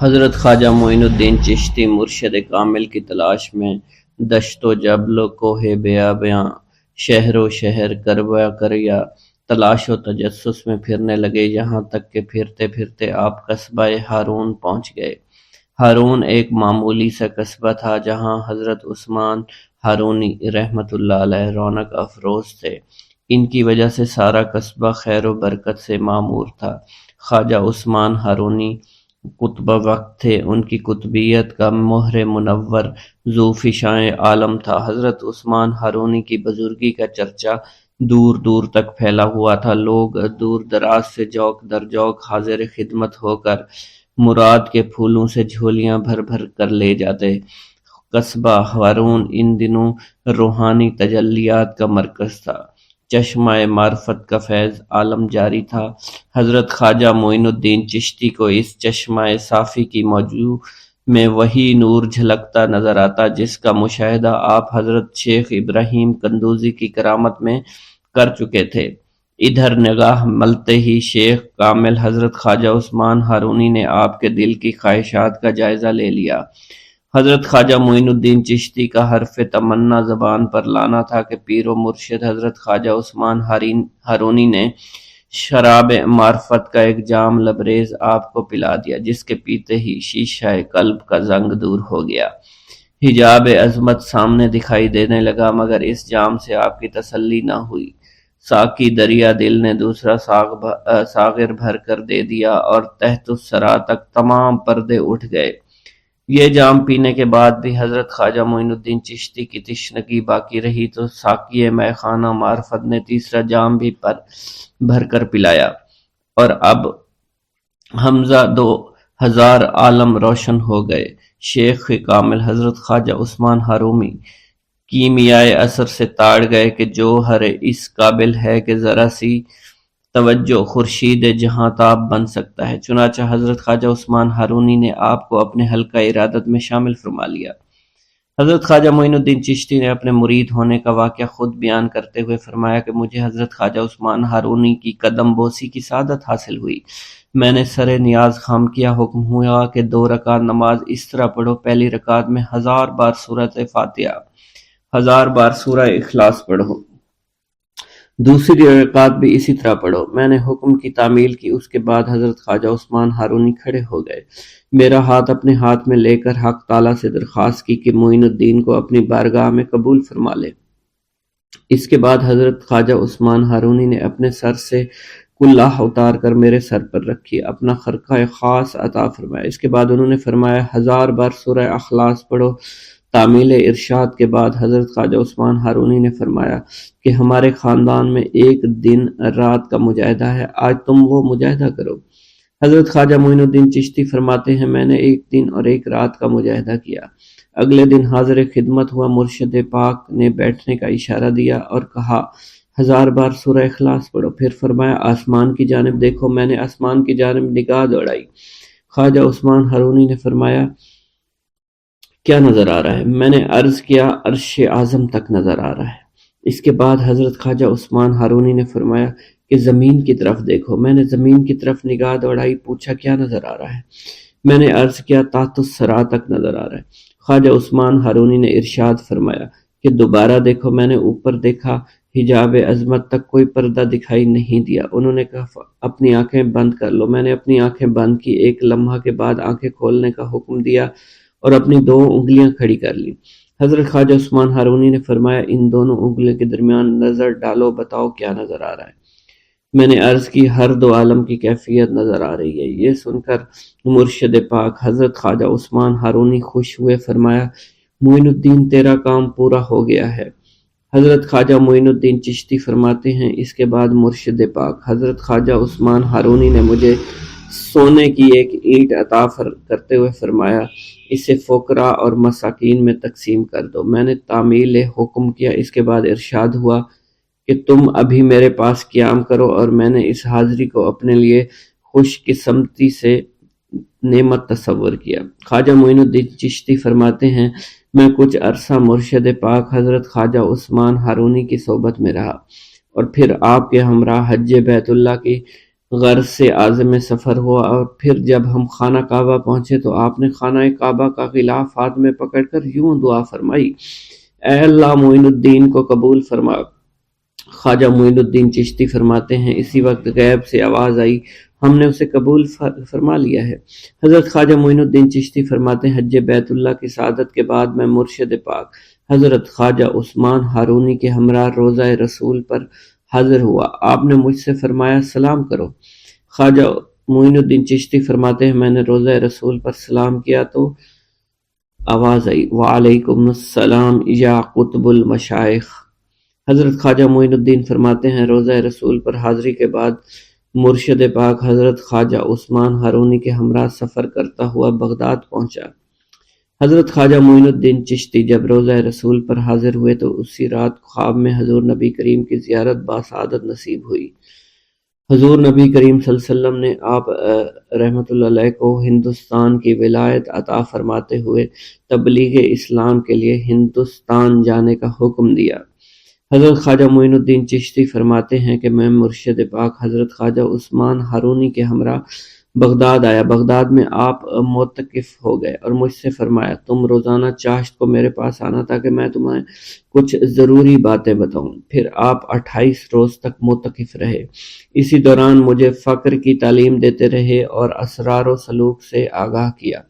حضرت خواجہ معین الدین چشتی مرشد کامل کی تلاش میں دشت و جبل و کوہ بیاباں شہر و شہر کربا کریا تلاش و تجسس میں پھرنے لگے، یہاں تک کہ پھرتے پھرتے آپ قصبہ ہارون پہنچ گئے۔ ہارون ایک معمولی سا قصبہ تھا جہاں حضرت عثمان ہارونی رحمۃ اللہ علیہ رونق افروز تھے۔ ان کی وجہ سے سارا قصبہ خیر و برکت سے معمور تھا۔ خواجہ عثمان ہارونی قطب وقت تھے، ان کی قطبیت کا مہر منور ذو فشاں عالم تھا۔ حضرت عثمان ہارونی کی بزرگی کا چرچا دور دور تک پھیلا ہوا تھا، لوگ دور دراز سے جوق در جوق حاضر خدمت ہو کر مراد کے پھولوں سے جھولیاں بھر بھر کر لے جاتے۔ قصبہ ہارون ان دنوں روحانی تجلیات کا مرکز تھا، چشمہ معرفت کا فیض عالم جاری تھا۔ حضرت خواجہ معین الدین چشتی کو اس چشمہ صافی کی موجوں میں وہی نور جھلکتا نظر آتا جس کا مشاہدہ آپ حضرت شیخ ابراہیم قندوزی کی کرامت میں کر چکے تھے۔ ادھر نگاہ ملتے ہی شیخ کامل حضرت خواجہ عثمان ہارونی نے آپ کے دل کی خواہشات کا جائزہ لے لیا۔ حضرت خواجہ معین الدین چشتی کا حرف تمنا زبان پر لانا تھا کہ پیر و مرشد حضرت خواجہ عثمان ہارونی نے شراب معرفت کا ایک جام لبریز آپ کو پلا دیا، جس کے پیتے ہی شیشہ قلب کا زنگ دور ہو گیا، حجاب عظمت سامنے دکھائی دینے لگا، مگر اس جام سے آپ کی تسلی نہ ہوئی۔ ساقی دریا دل نے دوسرا ساغر بھر کر دے دیا اور تحت الثری تک تمام پردے اٹھ گئے۔ یہ جام پینے کے بعد بھی حضرت خواجہ معین الدین چشتی کی تشنگی باقی رہی تو ساقی مے خانہ معرفت نے تیسرا جام بھی بھر کر پلایا، اور اب حمزہ 2000 عالم روشن ہو گئے۔ شیخ کامل حضرت خواجہ عثمان ہارونی کیمیائے اثر سے تاڑ گئے کہ جوہر اس قابل ہے کہ ذرا سی توجہ خورشید جہاں تاب بن سکتا ہے۔ چنانچہ حضرت خواجہ عثمان ہارونی نے آپ کو اپنے حلقہ ارادت میں شامل فرما لیا۔ حضرت خواجہ معین الدین چشتی نے اپنے مرید ہونے کا واقعہ خود بیان کرتے ہوئے فرمایا کہ مجھے حضرت خواجہ عثمان ہارونی کی قدم بوسی کی سعادت حاصل ہوئی۔ میں نے سر نیاز خم کیا، حکم ہوا کہ 2 رکعت نماز اس طرح پڑھو، پہلی رکعت میں 1000 بار سورۃ فاتحہ، 1000 بار سورہ اخلاص پڑھو، دوسری رکعت بھی اسی طرح پڑھو۔ میں نے حکم کی تعمیل کی، اس کے بعد حضرت خواجہ عثمان ہارونی کھڑے ہو گئے، میرا ہاتھ اپنے ہاتھ میں لے کر حق تعالیٰ سے درخواست کی کہ معین الدین کو اپنی بارگاہ میں قبول فرما لے۔ اس کے بعد حضرت خواجہ عثمان ہارونی نے اپنے سر سے کلہ اتار کر میرے سر پر رکھی، اپنا خرقہ خاص عطا فرمایا۔ اس کے بعد انہوں نے فرمایا 1000 بار سورہ اخلاص پڑھو۔ تعمیل ارشاد کے بعد حضرت خواجہ عثمان ہارونی نے فرمایا کہ ہمارے خاندان میں ایک دن رات کا مجاہدہ ہے، آج تم وہ مجاہدہ کرو۔ حضرت خواجہ معین الدین چشتی فرماتے ہیں میں نے ایک دن اور ایک رات کا مجاہدہ کیا۔ اگلے دن حاضر خدمت ہوا، مرشد پاک نے بیٹھنے کا اشارہ دیا اور کہا 1000 بار سورہ اخلاص پڑھو، پھر فرمایا آسمان کی جانب دیکھو۔ میں نے آسمان کی جانب نگاہ دوڑائی، خواجہ عثمان ہارونی نے فرمایا کیا نظر آ رہا ہے؟ میں نے عرض کیا عرش اعظم تک نظر آ رہا ہے۔ اس کے بعد حضرت خواجہ عثمان ہارونی نے فرمایا کہ زمین کی طرف دیکھو۔ میں نے زمین کی طرف نگاہ دوڑائی، پوچھا کیا نظر آ رہا ہے؟ میں نے عرض کیا تحت الثری تک نظر آ رہا ہے۔ خواجہ عثمان ہارونی نے ارشاد فرمایا کہ دوبارہ دیکھو۔ میں نے اوپر دیکھا، حجاب عظمت تک کوئی پردہ دکھائی نہیں دیا۔ انہوں نے کہا اپنی آنکھیں بند کر لو۔ میں نے اپنی آنکھیں بند کی، ایک لمحہ کے بعد آنکھیں کھولنے کا حکم دیا اور اپنی 2 انگلیاں کھڑی کر لی۔ حضرت خواجہ عثمان ہارونی نے فرمایا ان دونوں انگلیوں کے درمیان نظر ڈالو، بتاؤ کیا نظر آ رہا ہے؟ میں نے عرض کی ہر 2 عالم کی کیفیت نظر آ رہی ہے۔ یہ سن کر مرشد پاک حضرت خواجہ عثمان ہارونی خوش ہوئے، فرمایا معین الدین تیرا کام پورا ہو گیا ہے۔ حضرت خواجہ معین الدین چشتی فرماتے ہیں اس کے بعد مرشد پاک حضرت خواجہ عثمان ہارونی نے مجھے سونے کی ایک اینٹ عطا کرتے ہوئے فرمایا اسے فقراء اور مساکین میں تقسیم کر دو۔ میں نے تعمیل حکم کیا۔ اس کے بعد ارشاد ہوا کہ تم ابھی میرے پاس قیام کرو، اور میں نے اس حاضری کو اپنے لیے خوش قسمتی سے نعمت تصور کیا۔ خواجہ معین الدین چشتی فرماتے ہیں میں کچھ عرصہ مرشد پاک حضرت خواجہ عثمان ہارونی کی صحبت میں رہا، اور پھر آپ کے ہمراہ حج بیت اللہ کی غرض سے عازم سفر ہوا، اور پھر جب ہم خانہ کعبہ پہنچے تو آپ نے خانہ کعبہ کا غلاف ہاتھ میں پکڑ کر یوں دعا فرمائی: اے اللہ، معین الدین کو قبول فرما۔ خواجہ معین الدین چشتی فرماتے ہیں اسی وقت غیب سے آواز آئی: ہم نے اسے قبول فرما لیا ہے۔ حضرت خواجہ معین الدین چشتی فرماتے ہیں حج بیت اللہ کی سعادت کے بعد میں مرشد پاک حضرت خواجہ عثمان ہارونی کے ہمراہ روضہ رسول پر حاضر ہوا۔ آپ نے مجھ سے فرمایا سلام کرو۔ خواجہ معین الدین چشتی فرماتے ہیں میں نے روضہ رسول پر سلام کیا تو آواز آئی: وعلیکم السلام یا قطب المشائخ۔ حضرت خواجہ معین الدین فرماتے ہیں روضہ رسول پر حاضری کے بعد مرشد پاک حضرت خواجہ عثمان ہارونی کے ہمراہ سفر کرتا ہوا بغداد پہنچا۔ حضرت خواجہ معین الدین چشتی جب روضہ رسول پر حاضر ہوئے تو اسی رات خواب میں حضور نبی کریم کی زیارت باسعادت نصیب ہوئی۔ حضور نبی کریم صلی اللہ علیہ وسلم نے آپ رحمۃ اللہ علیہ کو ہندوستان کی ولایت عطا فرماتے ہوئے تبلیغ اسلام کے لیے ہندوستان جانے کا حکم دیا۔ حضرت خواجہ معین الدین چشتی فرماتے ہیں کہ میں مرشد پاک حضرت خواجہ عثمان ہارونی کے ہمراہ بغداد آیا۔ بغداد میں آپ معتکف ہو گئے اور مجھ سے فرمایا تم روزانہ چاشت کو میرے پاس آنا تاکہ میں تمہیں کچھ ضروری باتیں بتاؤں۔ پھر آپ 28 روز تک معتکف رہے۔ اسی دوران مجھے فقر کی تعلیم دیتے رہے اور اسرار و سلوک سے آگاہ کیا۔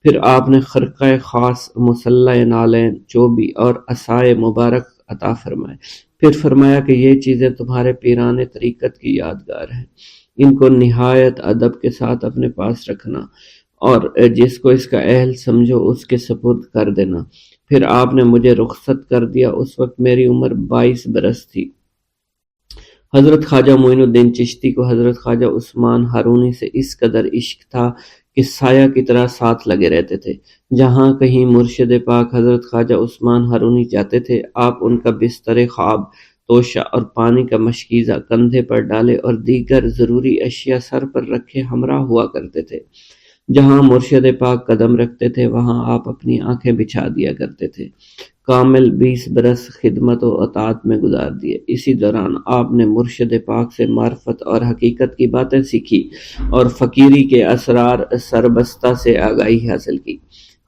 پھر آپ نے خرقہ خاص، مصلی نالین، چوبی اور عصائے مبارک عطا فرمائے۔ پھر فرمایا کہ یہ چیزیں تمہارے پیران طریقت کی یادگار ہیں، ان کو نہایت ادب کے ساتھ اپنے پاس رکھنا اور جس کو اس کا اہل سمجھو اس کے سپرد کر دینا۔ پھر آپ نے مجھے رخصت کر دیا۔ اس وقت میری عمر 22 برس تھی۔ حضرت خواجہ معین الدین چشتی کو حضرت خواجہ عثمان ہارونی سے اس قدر عشق تھا کہ سایہ کی طرح ساتھ لگے رہتے تھے۔ جہاں کہیں مرشد پاک حضرت خواجہ عثمان ہارونی جاتے تھے، آپ ان کا بستر خواب، توشہ اور پانی کا مشکیزہ کندھے پر ڈالے اور دیگر ضروری اشیاء سر پر رکھے ہمراہ ہوا کرتے تھے۔ جہاں مرشد پاک قدم رکھتے تھے وہاں آپ اپنی آنکھیں بچھا دیا کرتے تھے۔ کامل 20 برس خدمت و اطاعت میں گزار دیے۔ اسی دوران آپ نے مرشد پاک سے معرفت اور حقیقت کی باتیں سیکھی اور فقیری کے اسرار سربستہ سے آگاہی حاصل کی۔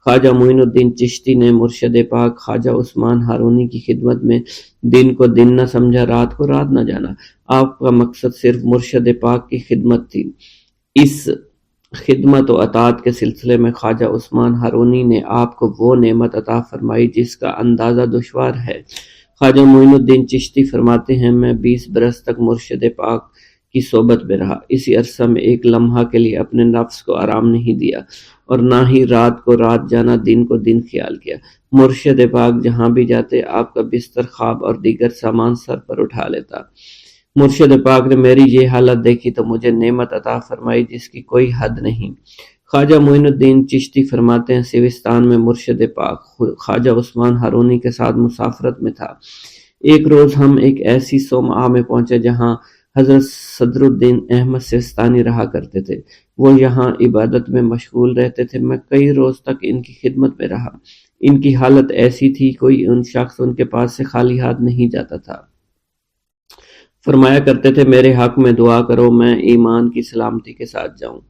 خواجہ معین الدین چشتی نے مرشد پاک خواجہ عثمان ہارونی کی خدمت میں دن کو دن نہ سمجھا، رات کو رات نہ جانا۔ آپ کا مقصد صرف مرشد پاک کی خدمت تھی۔ اس خدمت و اطاعت کے سلسلے میں خواجہ عثمان ہارونی نے آپ کو وہ نعمت عطا فرمائی جس کا اندازہ دشوار ہے۔ خواجہ معین الدین چشتی فرماتے ہیں میں 20 برس تک مرشد پاک کی صحبت میں رہا۔ اسی عرصہ میں ایک لمحہ کے لیے اپنے نفس کو آرام نہیں دیا اور نہ ہی رات کو رات جانا، دن کو دن خیال کیا۔ مرشد پاک جہاں بھی جاتے آپ کا بستر، خواب اور دیگر سامان سر پر اٹھا لیتا۔ مرشد پاک نے میری یہ حالت دیکھی تو مجھے نعمت عطا فرمائی جس کی کوئی حد نہیں۔ خواجہ معین الدین چشتی فرماتے ہیں سیوستان میں مرشد پاک خواجہ عثمان ہارونی کے ساتھ مسافرت میں تھا۔ ایک روز ہم ایک ایسی صومعہ میں پہنچے جہاں حضرت صدر الدین احمد سیستانی رہا کرتے تھے۔ وہ یہاں عبادت میں مشغول رہتے تھے۔ میں کئی روز تک ان کی خدمت میں رہا۔ ان کی حالت ایسی تھی کوئی ان شخص ان کے پاس سے خالی ہاتھ نہیں جاتا تھا۔ فرمایا کرتے تھے میرے حق میں دعا کرو میں ایمان کی سلامتی کے ساتھ جاؤں۔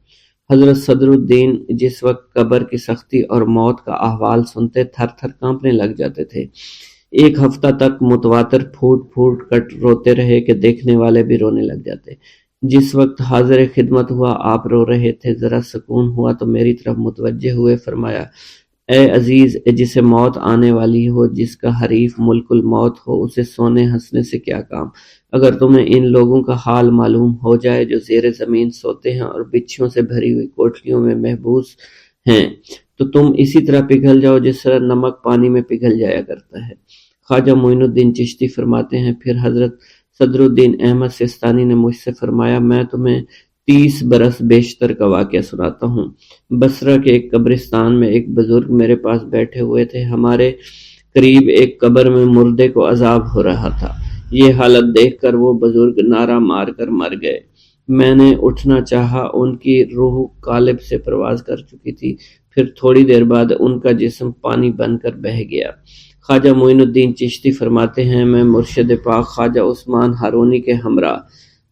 حضرت صدر الدین جس وقت قبر کی سختی اور موت کا احوال سنتے تھر تھر کانپنے لگ جاتے تھے۔ ایک ہفتہ تک متواتر پھوٹ پھوٹ کر روتے رہے کہ دیکھنے والے بھی رونے لگ جاتے۔ جس وقت حاضر خدمت ہوا آپ رو رہے تھے، ذرا سکون ہوا تو میری طرف متوجہ ہوئے فرمایا اے عزیز، جسے موت آنے والی ہو، جس کا حریف ملک الموت ہو، اسے سونے ہنسنے سے کیا کام؟ اگر تمہیں ان لوگوں کا حال معلوم ہو جائے جو زیر زمین سوتے ہیں اور بچھیوں سے بھری ہوئی کوٹریوں میں محبوس ہیں تو تم اسی طرح پگھل جاؤ جس طرح نمک پانی میں پگھل جایا کرتا ہے۔ خواجہ معین الدین چشتی فرماتے ہیں پھر حضرت صدر الدین احمد سیستانی نے مجھ سے فرمایا میں تمہیں 30 برس بیشتر کا واقعہ سناتا ہوں۔ بصرہ کے ایک قبرستان میں ایک بزرگ میرے پاس بیٹھے ہوئے تھے۔ ہمارے قریب ایک قبر میں مردے کو عذاب ہو رہا تھا۔ یہ حالت دیکھ کر وہ بزرگ نعرہ مار کر مر گئے۔ میں نے اٹھنا چاہا، ان کی روح قالب سے پرواز کر چکی تھی۔ پھر تھوڑی دیر بعد ان کا جسم پانی بن کر بہہ گیا۔ خواجہ معین الدین چشتی فرماتے ہیں میں مرشد پاک خواجہ عثمان ہارونی کے ہمراہ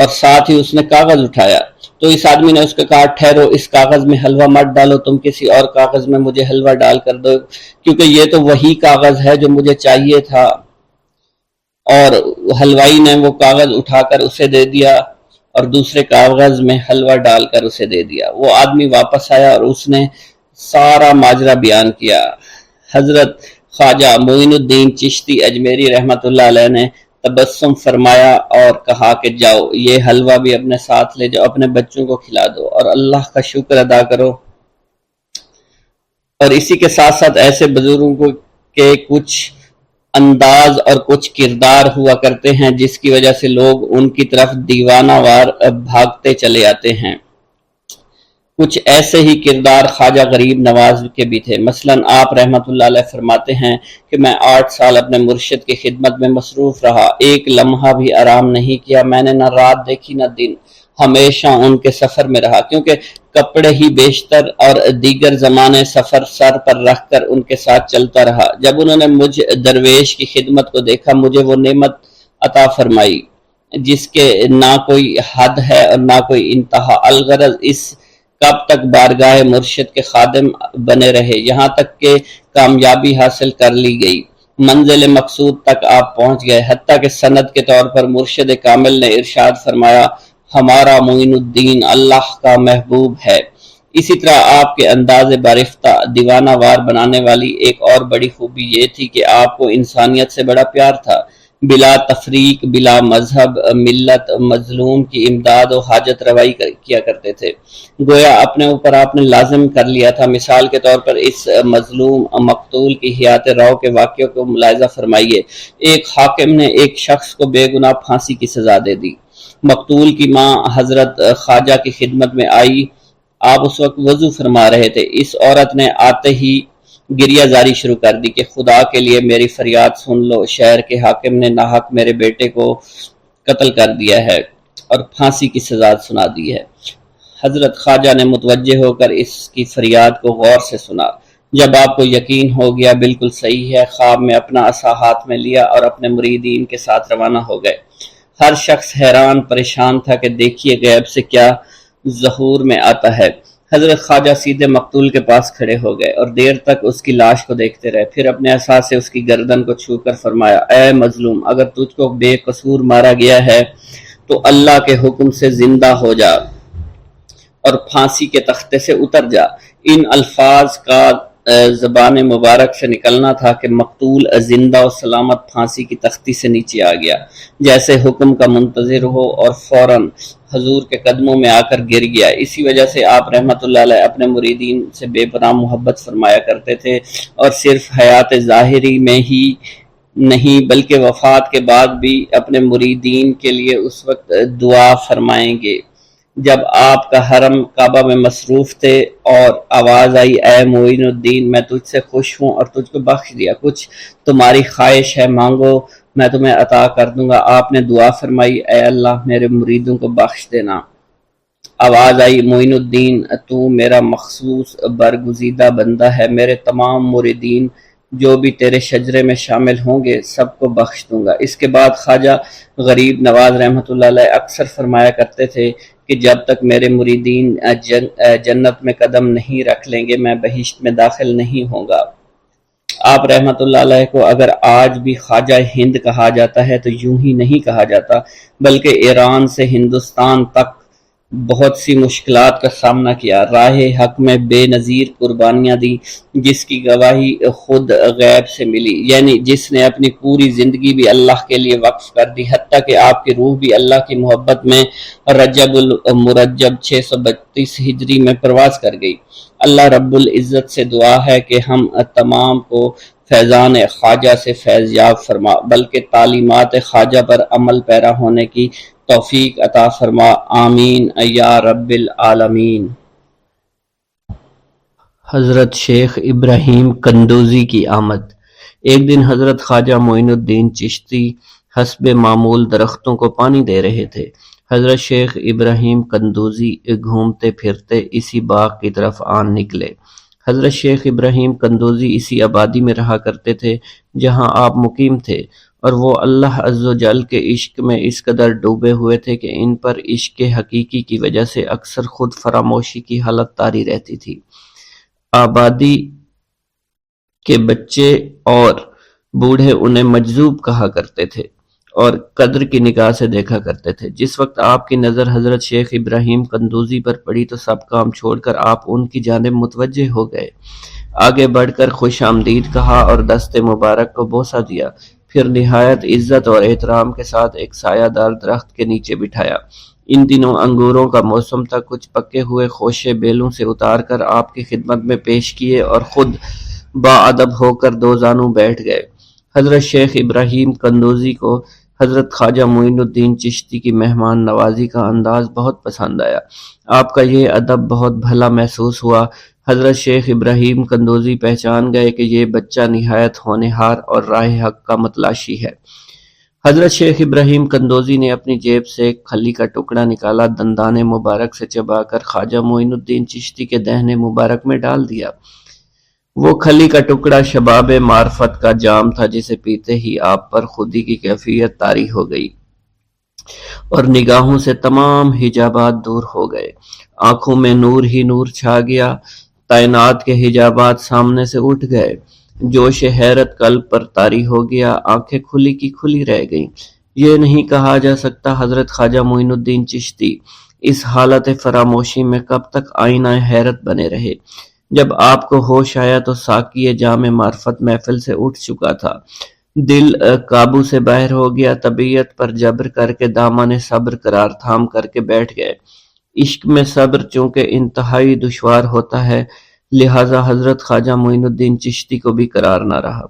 اور ساتھ ہی اس نے کاغذ اٹھایا تو اس آدمی نے اس کو کہا ٹھہرو، اس کاغذ میں حلوہ مت ڈالو، تم کسی اور کاغذ میں مجھے حلوہ ڈال کر دو، کیونکہ یہ تو وہی کاغذ ہے جو مجھے چاہیے تھا۔ اور حلوائی نے وہ کاغذ اٹھا کر اسے دے دیا اور دوسرے کاغذ میں حلوہ ڈال کر اسے دے دیا۔ وہ آدمی واپس آیا اور اس نے سارا ماجرا بیان کیا۔ حضرت خواجہ معین الدین چشتی اجمیری رحمۃ اللہ علیہ نے تبسم فرمایا اور کہا کہ جاؤ، یہ حلوہ بھی اپنے ساتھ لے جاؤ، اپنے بچوں کو کھلا دو اور اللہ کا شکر ادا کرو۔ اور اسی کے ساتھ ساتھ ایسے بزرگوں کے کچھ انداز اور کچھ کردار ہوا کرتے ہیں جس کی وجہ سے لوگ ان کی طرف دیوانہ وار بھاگتے چلے آتے ہیں۔ کچھ ایسے ہی کردار خواجہ غریب نواز کے بھی تھے۔ مثلا آپ رحمت اللہ علیہ فرماتے ہیں کہ میں 8 سال اپنے مرشد کی خدمت میں مصروف رہا، ایک لمحہ بھی آرام نہیں کیا، میں نے نہ رات دیکھی نہ دن، ہمیشہ ان کے سفر میں رہا، کیونکہ کپڑے ہی بیشتر اور دیگر زمانے سفر سر پر رکھ کر ان کے ساتھ چلتا رہا۔ جب انہوں نے مجھ درویش کی خدمت کو دیکھا، مجھے وہ نعمت عطا فرمائی جس کے نہ کوئی حد ہے اور نہ کوئی انتہا، الغرض اس کب تک بارگاہ مرشد کے خادم بنے رہے، یہاں تک کہ کامیابی حاصل کر لی گئی، منزل مقصود تک آپ پہنچ گئے، حتیٰ کہ سند کے طور پر مرشد کامل نے ارشاد فرمایا ہمارا معین الدین اللہ کا محبوب ہے۔ اسی طرح آپ کے انداز بارفتہ دیوانہ وار بنانے والی ایک اور بڑی خوبی یہ تھی کہ آپ کو انسانیت سے بڑا پیار تھا، بلا تفریق، بلا مذہب ملت، مظلوم کی امداد و حاجت روائی کیا کرتے تھے، گویا اپنے اوپر آپ نے لازم کر لیا تھا۔ مثال کے طور پر اس مظلوم مقتول کی حیات رو کے واقعے کو ملاحظہ فرمائیے۔ ایک حاکم نے ایک شخص کو بے گناہ پھانسی کی سزا دے دی۔ مقتول کی ماں حضرت خواجہ کی خدمت میں آئی، آپ اس وقت وضو فرما رہے تھے، اس عورت نے آتے ہی گریہ زاری شروع کر دی کہ خدا کے لیے میری فریاد سن لو، شہر کے حاکم نے ناحق میرے بیٹے کو قتل کر دیا ہے اور پھانسی کی سزا سنا دی ہے۔ حضرت خواجہ نے متوجہ ہو کر اس کی فریاد کو غور سے سنا۔ جب آپ کو یقین ہو گیا بالکل صحیح ہے، خواب میں اپنا عصا ہاتھ میں لیا اور اپنے مریدین کے ساتھ روانہ ہو گئے۔ ہر شخص حیران پریشان تھا کہ دیکھیے غیب سے کیا ظہور میں آتا ہے۔ حضرت خواجہ سیدھے مقتول کے پاس کھڑے ہو گئے اور دیر تک اس کی لاش کو دیکھتے رہے، پھر اپنے عصا سے اس کی گردن کو چھو کر فرمایا اے مظلوم، اگر تجھ کو بے قصور مارا گیا ہے تو اللہ کے حکم سے زندہ ہو جا اور پھانسی کے تختے سے اتر جا۔ ان الفاظ کا زبان مبارک سے نکلنا تھا کہ مقتول زندہ و سلامت پھانسی کی تختی سے نیچے آ گیا، جیسے حکم کا منتظر ہو، اور فوراً حضور کے قدموں میں آ کر گر گیا۔ اسی وجہ سے آپ رحمت اللہ علیہ اپنے مریدین سے بے پناہ محبت فرمایا کرتے تھے، اور صرف حیات ظاہری میں ہی نہیں بلکہ وفات کے بعد بھی اپنے مریدین کے لیے اس وقت دعا فرمائیں گے جب آپ کا حرم کعبہ میں مصروف تھے اور آواز آئی اے معین الدین، میں تجھ سے خوش ہوں اور تجھ کو بخش دیا، کچھ تمہاری خواہش ہے مانگو میں تمہیں عطا کر دوں گا۔ آپ نے دعا فرمائی اے اللہ میرے مریدوں کو بخش دینا۔ آواز آئی معین الدین تو میرا مخصوص برگزیدہ بندہ ہے، میرے تمام مریدین جو بھی تیرے شجرے میں شامل ہوں گے سب کو بخش دوں گا۔ اس کے بعد خواجہ غریب نواز رحمۃ اللہ علیہ اکثر فرمایا کرتے تھے کہ جب تک میرے مریدین جنت میں قدم نہیں رکھ لیں گے میں بہشت میں داخل نہیں ہوں گا۔ آپ رحمت اللہ علیہ کو اگر آج بھی خواجہ ہند کہا جاتا ہے تو یوں ہی نہیں کہا جاتا، بلکہ ایران سے ہندوستان تک بہت سی مشکلات کا سامنا کیا، راہ حق میں بے نظیر قربانیاں دی، جس کی گواہی خود غیب سے ملی، یعنی جس نے اپنی پوری زندگی بھی اللہ کے لیے وقف کر دی، حتیٰ کہ آپ کی روح بھی اللہ کی محبت میں رجب المرجب 632 ہجری میں پرواز کر گئی۔ اللہ رب العزت سے دعا ہے کہ ہم تمام کو فیضان خواجہ سے فیض یاب فرما، بلکہ تعلیمات خواجہ پر عمل پیرا ہونے کی توفیق عطا فرما، آمین یا رب العالمین۔ حضرت شیخ ابراہیم قندوزی کی آمد۔ ایک دن حضرت خواجہ معین الدین چشتی حسب معمول درختوں کو پانی دے رہے تھے۔ حضرت شیخ ابراہیم قندوزی گھومتے پھرتے اسی باغ کی طرف آن نکلے۔ حضرت شیخ ابراہیم قندوزی اسی آبادی میں رہا کرتے تھے جہاں آپ مقیم تھے۔ اور وہ اللہ عز و جل کے عشق میں اس قدر ڈوبے ہوئے تھے کہ ان پر عشق حقیقی کی وجہ سے اکثر خود فراموشی کی حالت طاری رہتی تھی۔ آبادی کے بچے اور بوڑھے انہیں مجذوب کہا کرتے تھے اور قدر کی نگاہ سے دیکھا کرتے تھے۔ جس وقت آپ کی نظر حضرت شیخ ابراہیم قندوزی پر پڑی تو سب کام چھوڑ کر آپ ان کی جانب متوجہ ہو گئے۔ آگے بڑھ کر خوش آمدید کہا اور دست مبارک کو بوسہ دیا، پھر نہایت عزت اور احترام کے ساتھ ایک سایہ دار درخت کے نیچے بٹھایا۔ ان دنوں انگوروں کا موسم تھا، کچھ پکے ہوئے خوشے بیلوں سے اتار کر آپ کی خدمت میں پیش کیے اور خود باادب ہو کر دو زانوں بیٹھ گئے۔ حضرت شیخ ابراہیم قندوزی کو حضرت خواجہ معین الدین چشتی کی مہمان نوازی کا انداز بہت پسند آیا۔ آپ کا یہ ادب بہت بھلا محسوس ہوا۔ حضرت شیخ ابراہیم قندوزی پہچان گئے کہ یہ بچہ نہایت ہونہار اور راہ حق کا متلاشی ہے۔ حضرت شیخ ابراہیم قندوزی نے اپنی جیب سے ایک کھلی کا ٹکڑا نکالا، دندان مبارک سے چبا کر خواجہ معین الدین چشتی کے دہنے مبارک میں ڈال دیا۔ وہ کھلی کا ٹکڑا شباب معرفت کا جام تھا جسے پیتے ہی آپ پر خودی کی کیفیت طاری ہو گئی اور نگاہوں سے تمام حجابات دور ہو گئے، آنکھوں میں نور ہی نور چھا گیا، تعینات کے حجابات سامنے سے اٹھ گئے، جوش حیرت قلب پر طاری ہو گیا، آنکھیں کھلی کی کھلی رہ گئیں۔ یہ نہیں کہا جا سکتا حضرت خواجہ معین الدین چشتی اس حالت فراموشی میں کب تک آئینہ حیرت بنے رہے۔ جب آپ کو ہوش آیا تو ساقی جام معرفت محفل سے اٹھ چکا تھا، دل قابو سے باہر ہو گیا، طبیعت پر جبر کر کے دامن صبر قرار تھام کر کے بیٹھ گئے۔ عشق میں صبر چونکہ انتہائی دشوار ہوتا ہے، لہٰذا حضرت خواجہ معین الدین چشتی کو بھی قرار نہ رہا،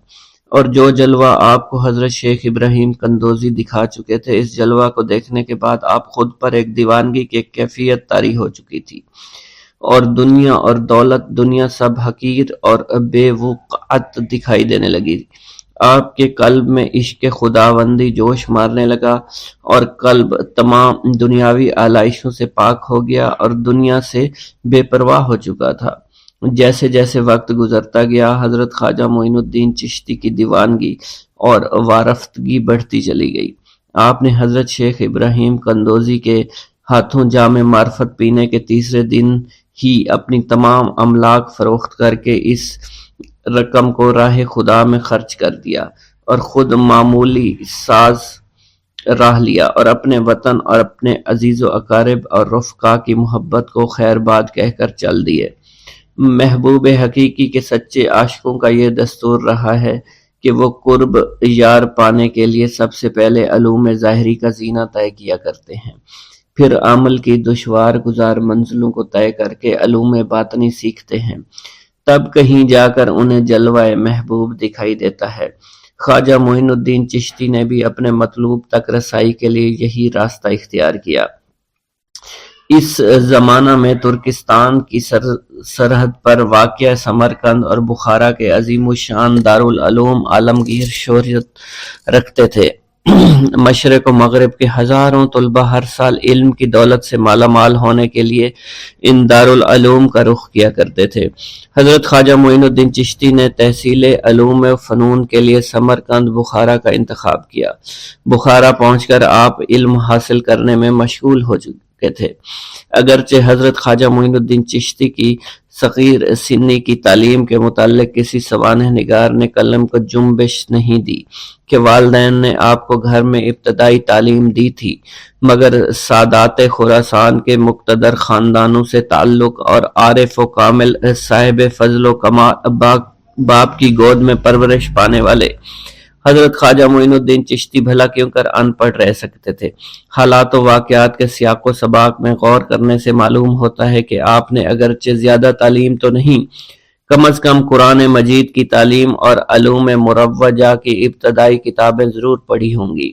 اور جو جلوہ آپ کو حضرت شیخ ابراہیم قندوزی دکھا چکے تھے، اس جلوہ کو دیکھنے کے بعد آپ خود پر ایک دیوانگی کی ایک کیفیت طاری ہو چکی تھی، اور دنیا اور دولت، دنیا سب حقیر اور بے وقعت دکھائی دینے لگی۔ آپ کے قلب میں عشق خداوندی جوش مارنے لگا اور قلب تمام دنیاوی آلائشوں سے پاک ہو گیا اور دنیا سے بے پرواہ ہو چکا تھا۔ جیسے جیسے وقت گزرتا گیا، حضرت خواجہ معین الدین چشتی کی دیوانگی اور وارفتگی بڑھتی چلی گئی۔ آپ نے حضرت شیخ ابراہیم قندوزی کے ہاتھوں جام معرفت پینے کے تیسرے دن ہی اپنی تمام املاک فروخت کر کے اس رقم کو راہ خدا میں خرچ کر دیا اور خود معمولی ساز راہ لیا اور اپنے وطن اور اپنے عزیز و اقارب اور رفقا کی محبت کو خیر باد کہہ کر چل دیے۔ محبوب حقیقی کے سچے عاشقوں کا یہ دستور رہا ہے کہ وہ قرب یار پانے کے لیے سب سے پہلے علوم ظاہری کا زینہ طے کیا کرتے ہیں، پھر عمل کی دشوار گزار منزلوں کو طے کر کے علوم باطنی سیکھتے ہیں، تب کہیں جا کر انہیں جلوہ محبوب دکھائی دیتا ہے۔ خواجہ معین الدین چشتی نے بھی اپنے مطلوب تک رسائی کے لیے یہی راستہ اختیار کیا۔ اس زمانہ میں ترکستان کی سرحد پر واقع سمرقند اور بخارا کے عظیم الشان دارالعلوم عالمگیر شہرت رکھتے تھے۔ مشرق و مغرب کے ہزاروں طلبہ ہر سال علم کی دولت سے مالا مال ہونے کے لیے ان دارالعلوم کا رخ کیا کرتے تھے۔ حضرت خواجہ معین الدین چشتی نے تحصیل علوم و فنون کے لیے سمرقند بخارا کا انتخاب کیا۔ بخارا پہنچ کر آپ علم حاصل کرنے میں مشغول ہو چکے تھے، اگرچہ حضرت خواجہ معین الدین چشتی کی صغیر سنی کی تعلیم کے متعلق کسی سوانح نگار نے قلم کو جنبش نہیں دی کہ والدین نے آپ کو گھر میں ابتدائی تعلیم دی تھی، مگر سادات خراسان کے مقتدر خاندانوں سے تعلق اور عارف و کامل صاحب فضل و کمال باپ کی گود میں پرورش پانے والے حضرت خواجہ معین الدین چشتی بھلا کیوں کر ان پڑھ رہ سکتے تھے۔ حالات و واقعات کے سیاق و سباق میں غور کرنے سے معلوم ہوتا ہے کہ آپ نے اگرچہ زیادہ تعلیم تو نہیں، کم از کم قرآن مجید کی تعلیم اور علوم مروجہ کی ابتدائی کتابیں ضرور پڑھی ہوں گی،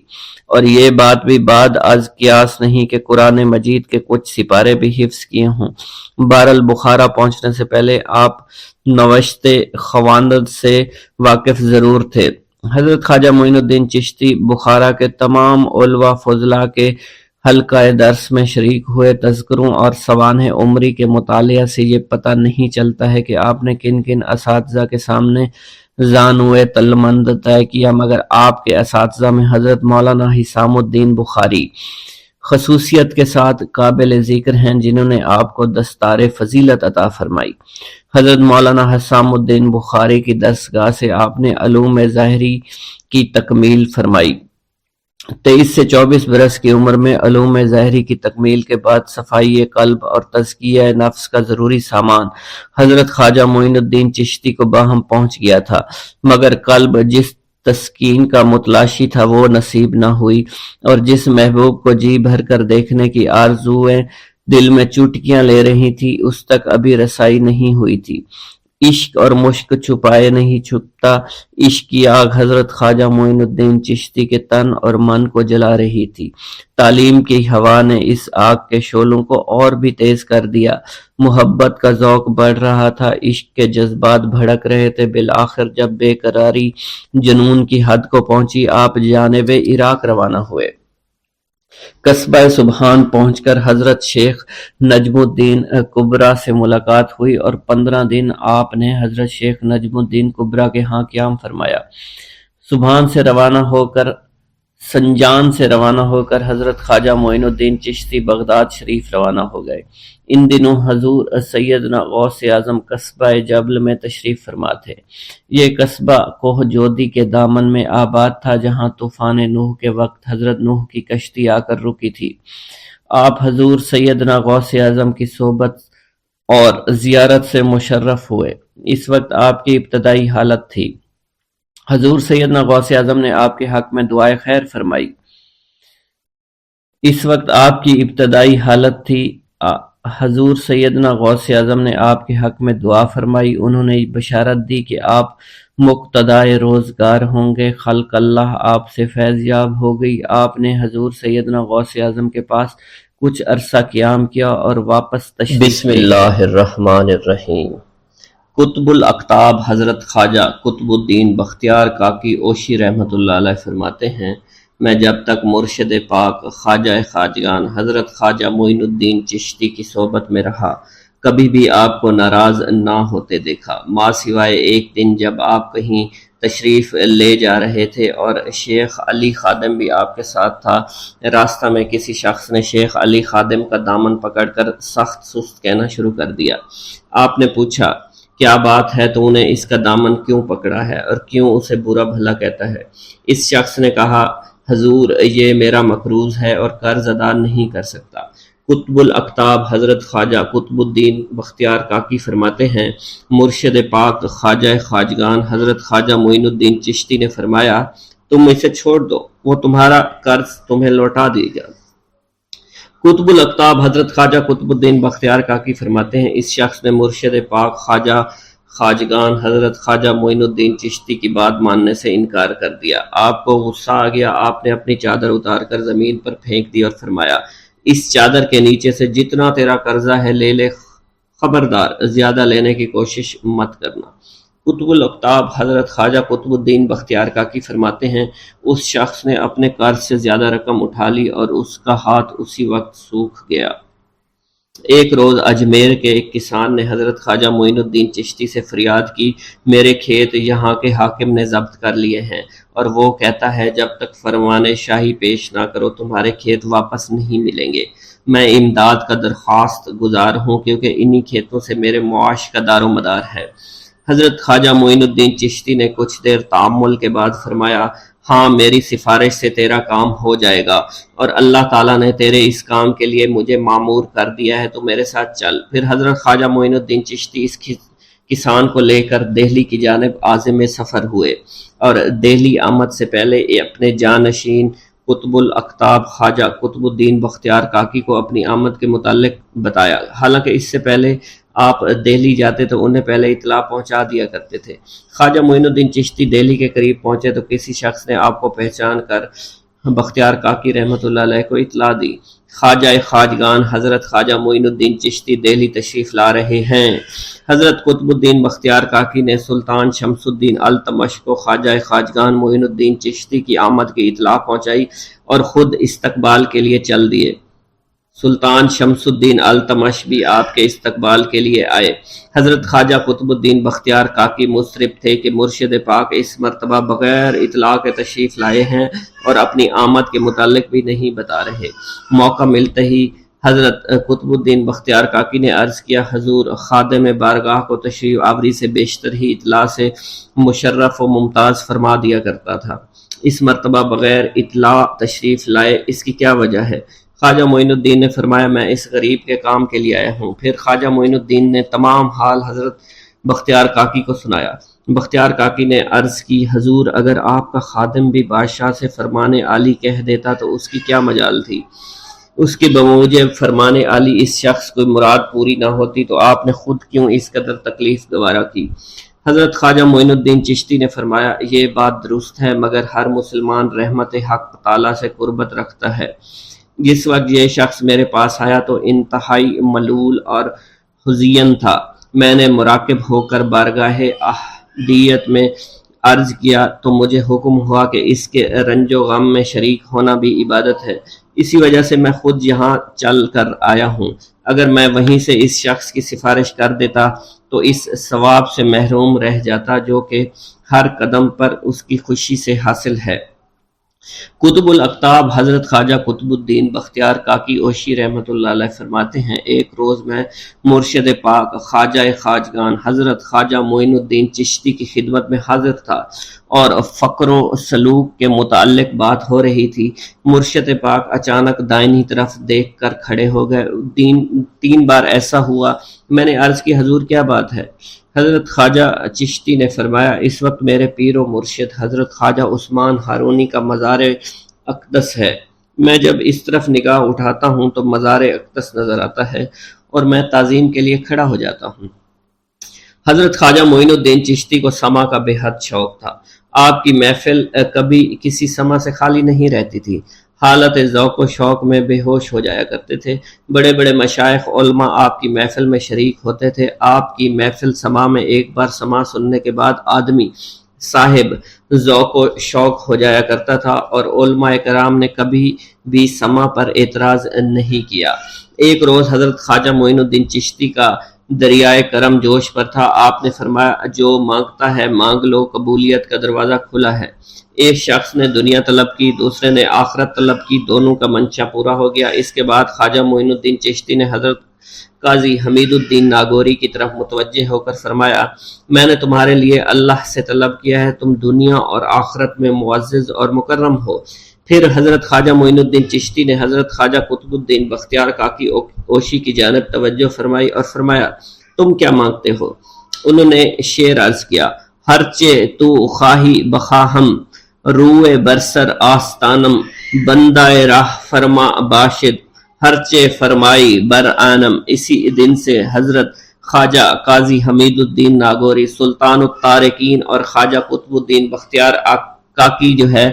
اور یہ بات بھی بعد از قیاس نہیں کہ قرآن مجید کے کچھ سپارے بھی حفظ کیے ہوں۔ بہرحال بخارا پہنچنے سے پہلے آپ نوشت خواندند سے واقف ضرور تھے۔ حضرت خواجہ معین الدین چشتی بخارا کے تمام علماء فضلاء کے حلقہ درس میں شریک ہوئے۔ تذکروں اور سوانح عمری کے مطالعہ سے یہ پتہ نہیں چلتا ہے کہ آپ نے کن کن اساتذہ کے سامنے زانوئے تلمند طے کیا، مگر آپ کے اساتذہ میں حضرت مولانا حسام الدین بخاری خصوصیت کے ساتھ قابل ذکر ہیں، جنہوں نے آپ کو دستار فضیلت عطا فرمائی۔ حضرت مولانا حسام الدین بخاری کی درسگاہ سے آپ نے علوم ظاہری کی تکمیل فرمائی۔ 23 سے 24 برس کی عمر میں علوم ظاہری کی تکمیل کے بعد صفائی قلب اور تزکیہ نفس کا ضروری سامان حضرت خواجہ معین الدین چشتی کو باہم پہنچ گیا تھا، مگر قلب جس تسکین کا متلاشی تھا وہ نصیب نہ ہوئی، اور جس محبوب کو جی بھر کر دیکھنے کی آرزویں دل میں چوٹکیاں لے رہی تھی اس تک ابھی رسائی نہیں ہوئی تھی۔ عشق اور مشک چھپائے نہیں چھپتا، عشق کی آگ حضرت خواجہ معین الدین چشتی کے تن اور من کو جلا رہی تھی۔ تعلیم کی ہوا نے اس آگ کے شعلوں کو اور بھی تیز کر دیا، محبت کا ذوق بڑھ رہا تھا، عشق کے جذبات بھڑک رہے تھے۔ بالآخر جب بے قراری جنون کی حد کو پہنچی، آپ جانب عراق روانہ ہوئے۔ قصبہ سبحان پہنچ کر حضرت شیخ نجم الدین کبرا سے ملاقات ہوئی اور 15 دن آپ نے حضرت شیخ نجم الدین کبرا کے ہاں قیام فرمایا۔ سبحان سے روانہ ہو کر سنجان سے روانہ ہو کر حضرت خواجہ معین الدین چشتی بغداد شریف روانہ ہو گئے۔ ان دنوں حضور سیدنا غوث اعظم قصبہ جبل میں تشریف فرما تھے۔ یہ قصبہ کوہ جودی کے دامن میں آباد تھا، جہاں طوفان نوح کے وقت حضرت نوح کی کشتی آ کر رکی تھی۔ آپ حضور سیدنا غوث اعظم کی صحبت اور زیارت سے مشرف ہوئے۔ اس وقت آپ کی ابتدائی حالت تھی۔ حضور سیدنا غوث اعظم نے آپ کے حق میں دعائے خیر فرمائی۔ اس وقت آپ کی ابتدائی حالت تھی۔ حضور سیدنا غوث اعظم نے آپ کے حق میں دعا فرمائی۔ انہوں نے بشارت دی کہ آپ مقتدائے روزگار ہوں گے، خلق اللہ آپ سے فیض یاب ہو گئی۔ آپ نے حضور سیدنا غوث اعظم کے پاس کچھ عرصہ قیام کیا اور واپس تشریف بسم اللہ الرحمن الرحیم۔ قطب الاقطاب حضرت خواجہ قطب الدین بختیار کاکی اوشی رحمۃ اللہ علیہ فرماتے ہیں، میں جب تک مرشد پاک خواجہ خواجگان حضرت خواجہ معین الدین چشتی کی صحبت میں رہا، کبھی بھی آپ کو ناراض نہ ہوتے دیکھا، ماں سوائے ایک دن جب آپ کہیں تشریف لے جا رہے تھے اور شیخ علی خادم بھی آپ کے ساتھ تھا۔ راستہ میں کسی شخص نے شیخ علی خادم کا دامن پکڑ کر سخت سست کہنا شروع کر دیا۔ آپ نے پوچھا، کیا بات ہے، تو انہیں اس کا دامن کیوں پکڑا ہے اور کیوں اسے برا بھلا کہتا ہے؟ اس شخص نے کہا، حضور یہ میرا مقروض ہے اور قرض ادا نہیں کر سکتا۔ قطب الاقطاب حضرت خواجہ قطب الدین بختیار کاکی فرماتے ہیں، مرشد پاک خواجہ خواجگان حضرت خواجہ معین الدین چشتی نے فرمایا، تم اسے چھوڑ دو، وہ تمہارا قرض تمہیں لوٹا دے گا۔ قطب الاقطاب حضرت خواجہ قطب الدین بختیار کاکی فرماتے ہیں، اس شخص نے مرشد پاک خواجہ خواجگان حضرت خواجہ معین الدین چشتی کی بات ماننے سے انکار کر دیا۔ آپ کو غصہ آ گیا، آپ نے اپنی چادر اتار کر زمین پر پھینک دی اور فرمایا، اس چادر کے نیچے سے جتنا تیرا قرضہ ہے لے لے، خبردار زیادہ لینے کی کوشش مت کرنا۔ قطب الاقطاب حضرت خواجہ قطب الدین بختیار کاکی فرماتے ہیں، اس شخص نے اپنے قرض سے زیادہ رقم اٹھا لی اور اس کا ہاتھ اسی وقت سوکھ گیا۔ ایک روز اجمیر کے ایک کسان نے حضرت خواجہ معین الدین چشتی سے فریاد کی، میرے کھیت یہاں کے حاکم نے ضبط کر لیے ہیں اور وہ کہتا ہے جب تک فرمان شاہی پیش نہ کرو تمہارے کھیت واپس نہیں ملیں گے۔ میں امداد کا درخواست گزار ہوں کیونکہ انہی کھیتوں سے میرے معاش کا دار و مدار ہے۔ حضرت خواجہ معین الدین چشتی نے کچھ دیر تأمل کے بعد فرمایا، ہاں میری سفارش سے تیرا کام ہو جائے گا اور اللہ تعالیٰ نے تیرے اس کام کے لیے مجھے مامور کر دیا ہے، تو میرے ساتھ چل۔ پھر حضرت خواجہ معین الدین چشتی اس کسان کو لے کر دہلی کی جانب عازم سفر ہوئے اور دہلی آمد سے پہلے اپنے جانشین قطب الاقطاب خواجہ قطب الدین بختیار کاکی کو اپنی آمد کے متعلق بتایا۔ حالانکہ اس سے پہلے آپ دہلی جاتے تو انہیں پہلے اطلاع پہنچا دیا کرتے تھے۔ خواجہ معین الدین چشتی دہلی کے قریب پہنچے تو کسی شخص نے آپ کو پہچان کر بختیار کاکی رحمۃ اللہ علیہ کو اطلاع دی، خواجہ خواجگان حضرت خواجہ معین الدین چشتی دہلی تشریف لا رہے ہیں۔ حضرت قطب الدین بختیار کاکی نے سلطان شمس الدین التمش کو خواجہ خواجگان معین الدین چشتی کی آمد کی اطلاع پہنچائی اور خود استقبال کے لیے چل دیے۔ سلطان شمس الدین التمش بھی آپ کے استقبال کے لیے آئے۔ حضرت خواجہ قطب الدین بختیار کاکی مضطرب تھے کہ مرشد پاک اس مرتبہ بغیر اطلاع کے تشریف لائے ہیں اور اپنی آمد کے متعلق بھی نہیں بتا رہے۔ موقع ملتے ہی حضرت قطب الدین بختیار کاکی نے عرض کیا، حضور خادم بارگاہ کو تشریف آوری سے بیشتر ہی اطلاع سے مشرف و ممتاز فرما دیا کرتا تھا، اس مرتبہ بغیر اطلاع تشریف لائے، اس کی کیا وجہ ہے؟ خواجہ معین الدین نے فرمایا، میں اس غریب کے کام کے لیے آیا ہوں۔ پھر خواجہ معین الدین نے تمام حال حضرت بختیار کاکی کو سنایا۔ بختیار کاکی نے عرض کی، حضور اگر آپ کا خادم بھی بادشاہ سے فرمان عالی کہہ دیتا تو اس کی کیا مجال تھی؟ اس کے بموجب فرمان عالی اس شخص کو مراد پوری نہ ہوتی تو آپ نے خود کیوں اس قدر تکلیف گوارا کی؟ حضرت خواجہ معین الدین چشتی نے فرمایا، یہ بات درست ہے، مگر ہر مسلمان رحمت حق تعالیٰ سے قربت رکھتا ہے۔ جس وقت یہ شخص میرے پاس آیا تو انتہائی ملول اور حزین تھا۔ میں نے مراقب ہو کر بارگاہ احدیت میں عرض کیا تو مجھے حکم ہوا کہ اس کے رنج و غم میں شریک ہونا بھی عبادت ہے، اسی وجہ سے میں خود یہاں چل کر آیا ہوں۔ اگر میں وہیں سے اس شخص کی سفارش کر دیتا تو اس ثواب سے محروم رہ جاتا جو کہ ہر قدم پر اس کی خوشی سے حاصل ہے۔ قطب الاقطاب حضرت خواجہ قطب الدین بختیار کاکی اوشی رحمۃ اللہ علیہ فرماتے ہیں، ایک روز میں مرشد پاک خواجہ خواجگان حضرت خواجہ معین الدین چشتی کی خدمت میں حاضر تھا اور فقر و سلوک کے متعلق بات ہو رہی تھی۔ مرشد پاک اچانک دائنی طرف دیکھ کر کھڑے ہو گئے۔ تین بار ایسا ہوا۔ میں نے عرض کی، حضور کیا بات ہے؟ حضرت خواجہ چشتی نے فرمایا، اس وقت میرے پیر و مرشد حضرت خواجہ عثمان ہارونی کا مزار اقدس ہے۔ میں جب اس طرف نگاہ اٹھاتا ہوں تو مزار اقدس نظر آتا ہے اور میں تعظیم کے لیے کھڑا ہو جاتا ہوں۔ حضرت خواجہ معین الدین چشتی کو سما کا بے حد شوق تھا۔ آپ کی محفل کبھی کسی سما سے خالی نہیں رہتی تھی۔ حالت ذوق و شوق میں بے ہوش ہو جایا کرتے تھے۔ بڑے بڑے مشائخ علماء آپ کی محفل میں شریک ہوتے تھے۔ آپ کی محفل سما میں ایک بار سما سننے کے بعد آدمی صاحب ذوق و شوق ہو جایا کرتا تھا اور علماء کرام نے کبھی بھی سما پر اعتراض نہیں کیا۔ ایک روز حضرت خواجہ معین الدین چشتی کا دریائے کرم جوش پر تھا۔ آپ نے فرمایا، جو مانگتا ہے مانگ لو، قبولیت کا دروازہ کھلا ہے۔ ایک شخص نے دنیا طلب کی، دوسرے نے آخرت طلب کی، دونوں کا منشا پورا ہو گیا۔ اس کے بعد خواجہ معین الدین چشتی نے حضرت قاضی حمید الدین ناگوری کی طرف متوجہ ہو کر فرمایا، میں نے تمہارے لیے اللہ سے طلب کیا ہے، تم دنیا اور آخرت میں معزز اور مکرم ہو۔ پھر حضرت خواجہ معین الدین چشتی نے حضرت خواجہ قطب الدین بختیار کاکی اوشی کی جانب توجہ فرمائی اور فرمایا، تم کیا مانگتے ہو؟ انہوں نے شعر عرض کیا، ہرچے تو خواہی بخواہم، روئے برسر آستانم، بندہ راہ فرما باشد، ہرچے فرمائی بر آنم۔ اسی دن سے حضرت خواجہ قاضی حمید الدین ناگوری سلطان الطارقین اور خواجہ قطب الدین بختیار کاکی جو ہے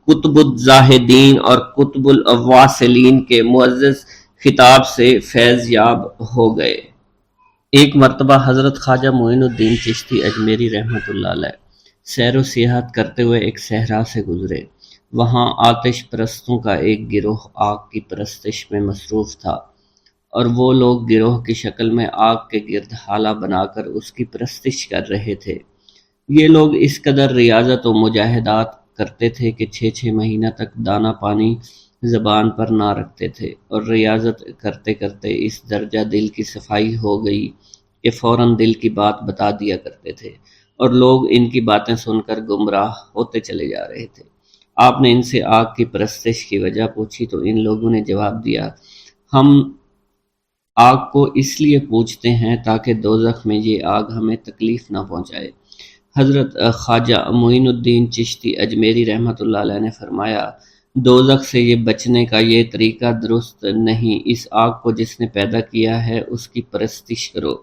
قطب الزاہدین اور قطب الواصلین کے معزز خطاب سے فیض یاب ہو گئے۔ ایک مرتبہ حضرت خواجہ معین الدین چشتی اجمیری رحمۃ اللہ علیہ سیر و سیاحت کرتے ہوئے ایک صحرا سے گزرے۔ وہاں آتش پرستوں کا ایک گروہ آگ کی پرستش میں مصروف تھا اور وہ لوگ گروہ کی شکل میں آگ کے گرد حالہ بنا کر اس کی پرستش کر رہے تھے۔ یہ لوگ اس قدر ریاضت و مجاہدات کرتے تھے کہ 6 مہینہ تک دانہ پانی زبان پر نہ رکھتے تھے اور ریاضت کرتے کرتے اس درجہ دل کی صفائی ہو گئی کہ فوراً دل کی بات بتا دیا کرتے تھے اور لوگ ان کی باتیں سن کر گمراہ ہوتے چلے جا رہے تھے۔ آپ نے ان سے آگ کی پرستش کی وجہ پوچھی تو ان لوگوں نے جواب دیا، ہم آگ کو اس لیے پوچھتے ہیں تاکہ دوزخ میں یہ آگ ہمیں تکلیف نہ پہنچائے۔ حضرت خواجہ معین الدین چشتی اجمیری رحمۃ اللہ علیہ نے فرمایا، دوزخ سے یہ بچنے کا یہ طریقہ درست نہیں۔ اس آگ کو جس نے پیدا کیا ہے اس کی پرستش کرو،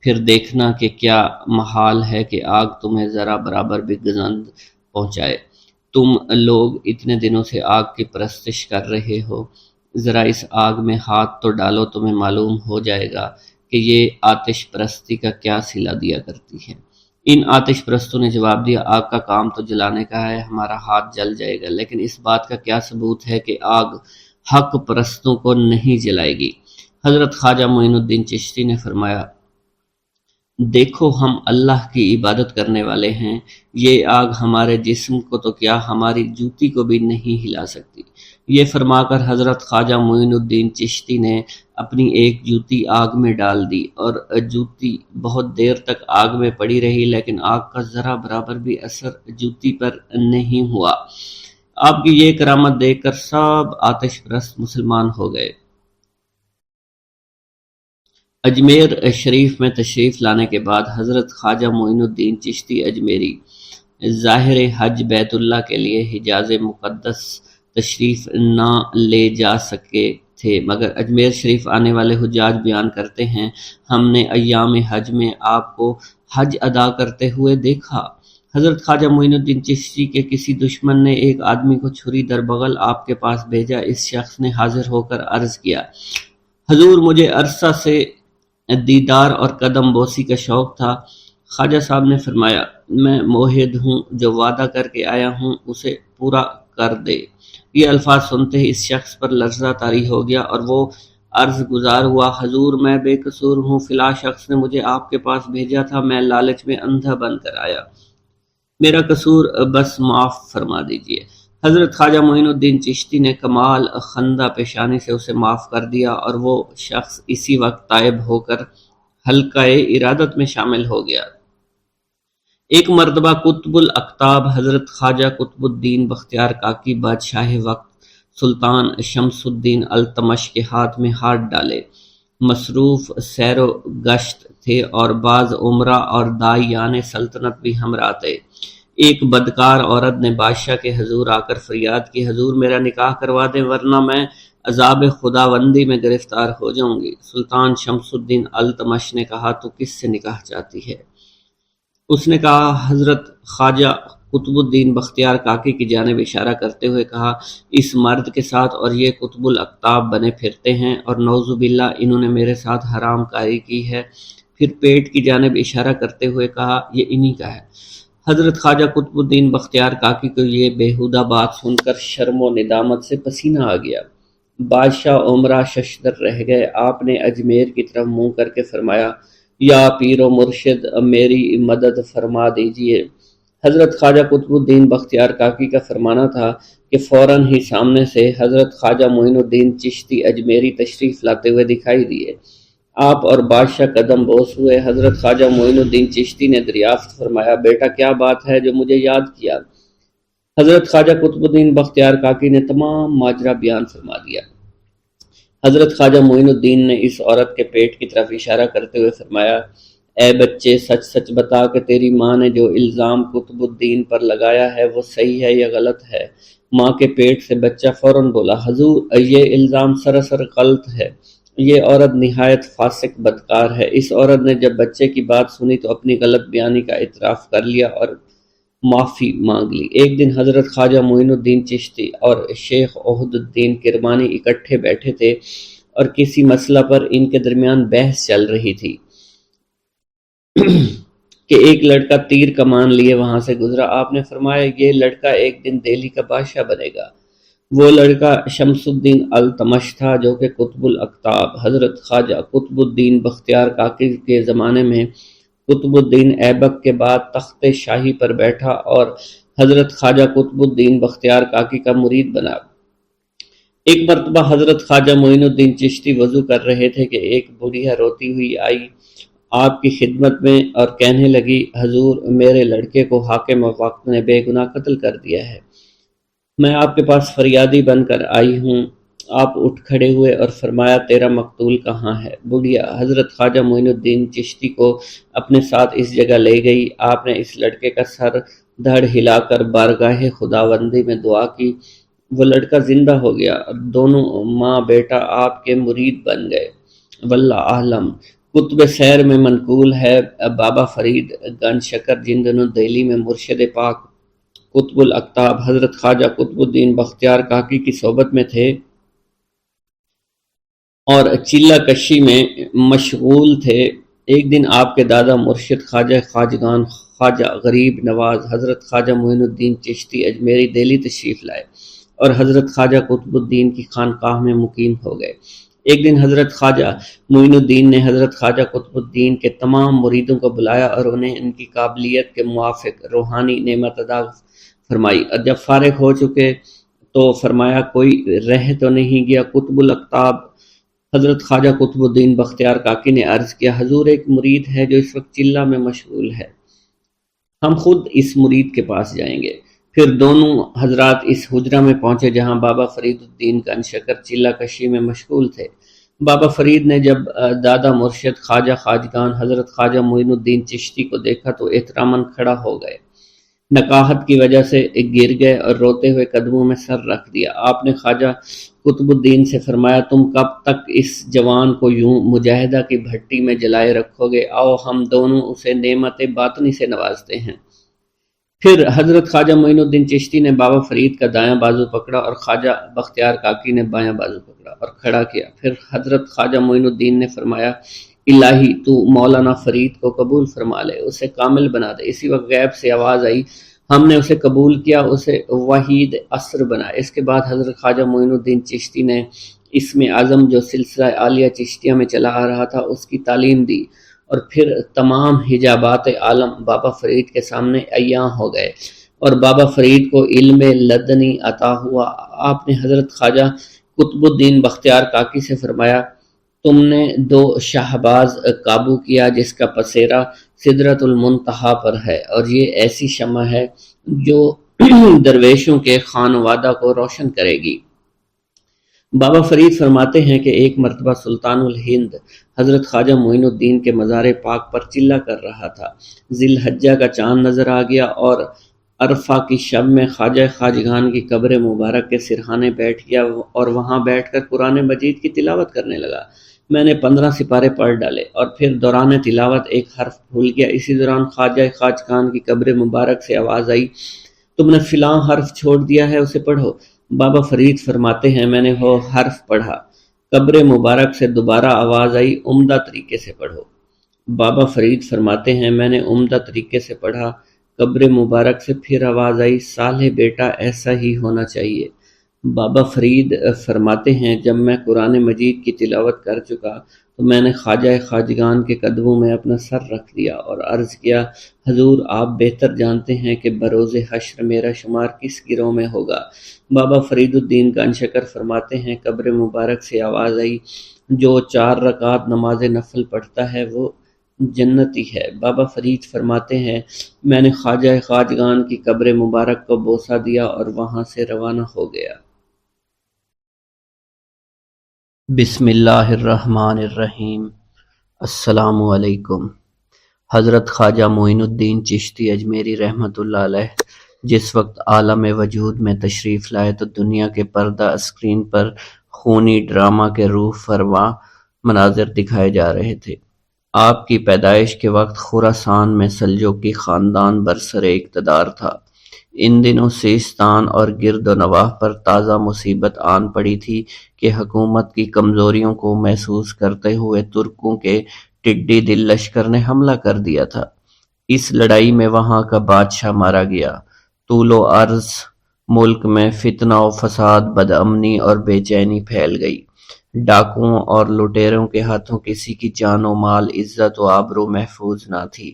پھر دیکھنا کہ کیا محال ہے کہ آگ تمہیں ذرا برابر بھی گزند پہنچائے۔ تم لوگ اتنے دنوں سے آگ کی پرستش کر رہے ہو، ذرا اس آگ میں ہاتھ تو ڈالو، تمہیں معلوم ہو جائے گا کہ یہ آتش پرستی کا کیا صلہ دیا کرتی ہے۔ ان آتش پرستوں نے جواب دیا، آگ کا کام تو جلانے کا ہے، ہمارا ہاتھ جل جائے گا، لیکن اس بات کا کیا ثبوت ہے کہ آگ حق پرستوں کو نہیں جلائے گی۔ حضرت خواجہ معین الدین چشتی نے فرمایا، دیکھو ہم اللہ کی عبادت کرنے والے ہیں، یہ آگ ہمارے جسم کو تو کیا ہماری جوتی کو بھی نہیں ہلا سکتی۔ یہ فرما کر حضرت خواجہ معین الدین چشتی نے اپنی ایک جوتی آگ میں ڈال دی اور جوتی بہت دیر تک آگ میں پڑی رہی، لیکن آگ کا ذرا برابر بھی اثر جوتی پر نہیں ہوا۔ آپ کی یہ کرامت دیکھ کر سب آتش پرست مسلمان ہو گئے۔ اجمیر شریف میں تشریف لانے کے بعد حضرت خواجہ معین الدین چشتی اجمیری ظاہر حج بیت اللہ کے لیے حجاز مقدس تشریف نہ لے جا سکے تھے، مگر اجمیر شریف آنے والے حجاج بیان کرتے ہیں، ہم نے ایام حج میں آپ کو حج ادا کرتے ہوئے دیکھا۔ حضرت خواجہ معین الدین چشتی کے کسی دشمن نے ایک آدمی کو چھری در بغل آپ کے پاس بھیجا۔ اس شخص نے حاضر ہو کر عرض کیا، حضور مجھے عرصہ سے دیدار اور قدم بوسی کا شوق تھا۔ خواجہ صاحب نے فرمایا، میں موحد ہوں، جو وعدہ کر کے آیا ہوں اسے پورا کر دے۔ یہ الفاظ سنتے ہی اس شخص پر لرزہ طاری ہو گیا اور وہ عرض گزار ہوا، حضور میں بے قصور ہوں، فلاں شخص نے مجھے آپ کے پاس بھیجا تھا، میں لالچ میں اندھا بن کر آیا، میرا قصور بس معاف فرما دیجیے۔ حضرت خواجہ معین الدین چشتی نے کمال خندہ پیشانی سے اسے معاف کر دیا اور وہ شخص اسی وقت تائب ہو کر حلقہ ارادت میں شامل ہو گیا۔ ایک مرتبہ قطب الاقطاب حضرت خواجہ قطب الدین بختیار کاکی بادشاہ وقت سلطان شمس الدین التمش کے ہاتھ میں ہاتھ ڈالے، مصروف سیر و گشت تھے اور بعض عمرہ اور داعیان سلطنت بھی ہمراہ تھے۔ ایک بدکار عورت نے بادشاہ کے حضور آ کر فریاد کی، حضور میرا نکاح کروا دیں ورنہ میں عذاب خداوندی میں گرفتار ہو جاؤں گی۔ سلطان شمس الدین التمش نے کہا، تو کس سے نکاح چاہتی ہے؟ اس نے کہا، حضرت خواجہ قطب الدین بختیار کاکی کی جانب اشارہ کرتے ہوئے کہا، اس مرد کے ساتھ اور یہ قطب الاقطاب بنے پھرتے ہیں اور نعوذ باللہ انہوں نے میرے ساتھ حرام کاری کی ہے۔ پھر پیٹ کی جانب اشارہ کرتے ہوئے کہا، یہ انہی کا ہے۔ حضرت خواجہ قطب الدین بختیار کاکی کو یہ بیہودہ بات سن کر شرم و ندامت سے پسینہ آ گیا۔ بادشاہ عمرہ ششدر رہ گئے۔ آپ نے اجمیر کی طرف منہ کر کے فرمایا، یا پیر و مرشد میری مدد فرما دیجیے۔ حضرت خواجہ قطب الدین بختیار کاکی کا فرمانا تھا کہ فوراً ہی سامنے سے حضرت خواجہ معین الدین چشتی اجمیری تشریف لاتے ہوئے دکھائی دیے۔ آپ اور بادشاہ قدم بوس ہوئے۔ حضرت خواجہ معین الدین چشتی نے دریافت فرمایا، بیٹا کیا بات ہے جو مجھے یاد کیا؟ حضرت خواجہ قطب الدین بختیار کاکی نے تمام ماجرا بیان فرما دیا۔ حضرت خواجہ معین الدین نے اس عورت کے پیٹ کی طرف اشارہ کرتے ہوئے فرمایا، اے بچے سچ سچ بتا کہ تیری ماں نے جو الزام قطب الدین پر لگایا ہے وہ صحیح ہے یا غلط ہے؟ ماں کے پیٹ سے بچہ فوراً بولا، حضور یہ الزام سراسر غلط ہے، یہ عورت نہایت فاسق بدکار ہے۔ اس عورت نے جب بچے کی بات سنی تو اپنی غلط بیانی کا اعتراف کر لیا اور معافی مانگ لی۔ ایک دن حضرت خواجہ معین الدین چشتی اور شیخ عہد الدین کرمانی اکٹھے بیٹھے تھے اور کسی مسئلہ پر ان کے درمیان بحث چل رہی تھی کہ ایک لڑکا تیر کمان لیے وہاں سے گزرا۔ آپ نے فرمایا، یہ لڑکا ایک دن دہلی کا بادشاہ بنے گا۔ وہ لڑکا شمس الدین التمش تھا جو کہ قطب الاقطاب حضرت خواجہ قطب الدین بختیار کاکی کے زمانے میں قطب الدین ایبک کے بعد تخت شاہی پر بیٹھا اور حضرت خواجہ قطب الدین بختیار کاکی کا مرید بنا۔ ایک مرتبہ حضرت خواجہ معین الدین چشتی وضو کر رہے تھے کہ ایک بڑھیا روتی ہوئی آئی آپ کی خدمت میں اور کہنے لگی، حضور میرے لڑکے کو حاکم وقت نے بے گناہ قتل کر دیا ہے، میں آپ کے پاس فریادی بن کر آئی ہوں۔ آپ اٹھ کھڑے ہوئے اور فرمایا، تیرا مقتول کہاں ہے؟ بڑھیا حضرت خواجہ معین الدین چشتی کو اپنے ساتھ اس جگہ لے گئی۔ آپ نے اس لڑکے کا سر دھڑ ہلا کر بارگاہ خداوندی میں دعا کی، وہ لڑکا زندہ ہو گیا اور دونوں ماں بیٹا آپ کے مرید بن گئے۔ واللہ اعلم۔ کتب سیر میں منقول ہے، بابا فرید گنج شکر جن دنوں دہلی میں مرشد پاک قطب الاقطاب حضرت خواجہ قطب الدین بختیار کاکی کی صحبت میں تھے اور چلہ کشی میں مشغول تھے، ایک دن آپ کے دادا مرشد خواجہ خواجگان خواجہ غریب نواز حضرت خواجہ معین الدین چشتی اجمیری دہلی تشریف لائے اور حضرت خواجہ قطب الدین کی خانقاہ میں مقیم ہو گئے۔ ایک دن حضرت خواجہ معین الدین نے حضرت خواجہ قطب الدین کے تمام مریدوں کو بلایا اور انہیں ان کی قابلیت کے موافق روحانی نعمت عطا فرمائی، اور جب فارغ ہو چکے تو فرمایا کوئی رہ تو نہیں گیا؟ قطب الاقطاب حضرت خواجہ قطب الدین بختیار کاکی نے عرض کیا، حضور ایک مرید ہے جو اس وقت چلہ میں مشغول ہے، ہم خود اس مرید کے پاس جائیں گے۔ پھر دونوں حضرات اس حجرہ میں پہنچے جہاں بابا فرید الدین کنشکر چلہ کشی میں مشغول تھے۔ بابا فرید نے جب دادا مرشد خواجہ خواجگان حضرت خواجہ معین الدین چشتی کو دیکھا تو احتراماً کھڑا ہو گئے، نقاہت کی وجہ سے گر گئے اور روتے ہوئے قدموں میں سر رکھ دیا۔ آپ نے خواجہ قطب الدین سے فرمایا، تم کب تک اس جوان کو یوں مجاہدہ کی بھٹی میں جلائے رکھو گے؟ آؤ ہم دونوں اسے نعمت باطنی سے نوازتے ہیں۔ پھر حضرت خواجہ معین الدین چشتی نے بابا فرید کا دایاں بازو پکڑا اور خواجہ بختیار کاکی نے بایاں بازو پکڑا اور کھڑا کیا۔ پھر حضرت خواجہ معین الدین نے فرمایا، الہی تو مولانا فرید کو قبول فرما لے، اسے کامل بنا دے۔ اسی وقت غیب سے آواز آئی، ہم نے اسے قبول کیا، اسے وحید عصر بنایا۔ اس کے بعد حضرت خواجہ معین الدین چشتی نے اسم اعظم جو سلسلہ عالیہ چشتیہ میں چلا آ رہا تھا اس کی تعلیم دی، اور پھر تمام حجابات عالم بابا فرید کے سامنے عیاں ہو گئے اور بابا فرید کو علم لدنی عطا ہوا۔ آپ نے حضرت خواجہ قطب الدین بختیار کاکی سے فرمایا، تم نے دو شہباز قابو کیا جس کا پسیرا سدرۃ المنتہا پر ہے، اور یہ ایسی شمع ہے جو درویشوں کے خانوادہ کو روشن کرے گی۔ بابا فرید فرماتے ہیں کہ ایک مرتبہ سلطان الہند حضرت خواجہ معین الدین کے مزار پاک پر چلہ کر رہا تھا۔ ذی الحجہ کا چاند نظر آ گیا اور عرفہ کی شب میں خواجہ خواجگان کی قبر مبارک کے سرہانے بیٹھ گیا اور وہاں بیٹھ کر قرآن مجید کی تلاوت کرنے لگا۔ میں نے 15 سپارے پڑھ ڈالے اور پھر دوران تلاوت ایک حرف بھول گیا۔ اسی دوران خواجہ خواجگان کی قبر مبارک سے آواز آئی، تم نے فلاں حرف چھوڑ دیا ہے، اسے پڑھو۔ بابا فرید فرماتے ہیں میں نے وہ حرف پڑھا۔ قبر مبارک سے دوبارہ آواز آئی، عمدہ طریقے سے پڑھو۔ بابا فرید فرماتے ہیں میں نے عمدہ طریقے سے پڑھا۔ قبر مبارک سے پھر آواز آئی، صالح بیٹا ایسا ہی ہونا چاہیے۔ بابا فرید فرماتے ہیں جب میں قرآن مجید کی تلاوت کر چکا تو میں نے خواجہ خواجگان کے قدموں میں اپنا سر رکھ دیا اور عرض کیا، حضور آپ بہتر جانتے ہیں کہ بروز حشر میرا شمار کس گروہ میں ہوگا۔ بابا فرید الدین کنشکر فرماتے ہیں قبر مبارک سے آواز آئی، جو 4 رکعت نماز نفل پڑھتا ہے وہ جنتی ہے۔ بابا فرید فرماتے ہیں میں نے خواجہ خواجگان کی قبر مبارک کو بوسہ دیا اور وہاں سے روانہ ہو گیا۔ بسم اللہ الرحمن الرحیم۔ السلام علیکم۔ حضرت خواجہ معین الدین چشتی اجمیری رحمۃ اللہ علیہ جس وقت عالم وجود میں تشریف لائے تو دنیا کے پردہ اسکرین پر خونی ڈرامہ کے روح فرما مناظر دکھائے جا رہے تھے۔ آپ کی پیدائش کے وقت خراسان میں سلجوقی خاندان برسر اقتدار تھا۔ ان دنوں سیستان اور گرد و نواح پر تازہ مصیبت آن پڑی تھی کہ حکومت کی کمزوریوں کو محسوس کرتے ہوئے ترکوں کے ٹڈی دل لشکر نے حملہ کر دیا تھا۔ اس لڑائی میں وہاں کا بادشاہ مارا گیا۔ طول و عرض ملک میں فتنہ و فساد، بدامنی اور بے چینی پھیل گئی۔ ڈاکوؤں اور لٹیروں کے ہاتھوں کسی کی جان و مال، عزت و آبرو محفوظ نہ تھی۔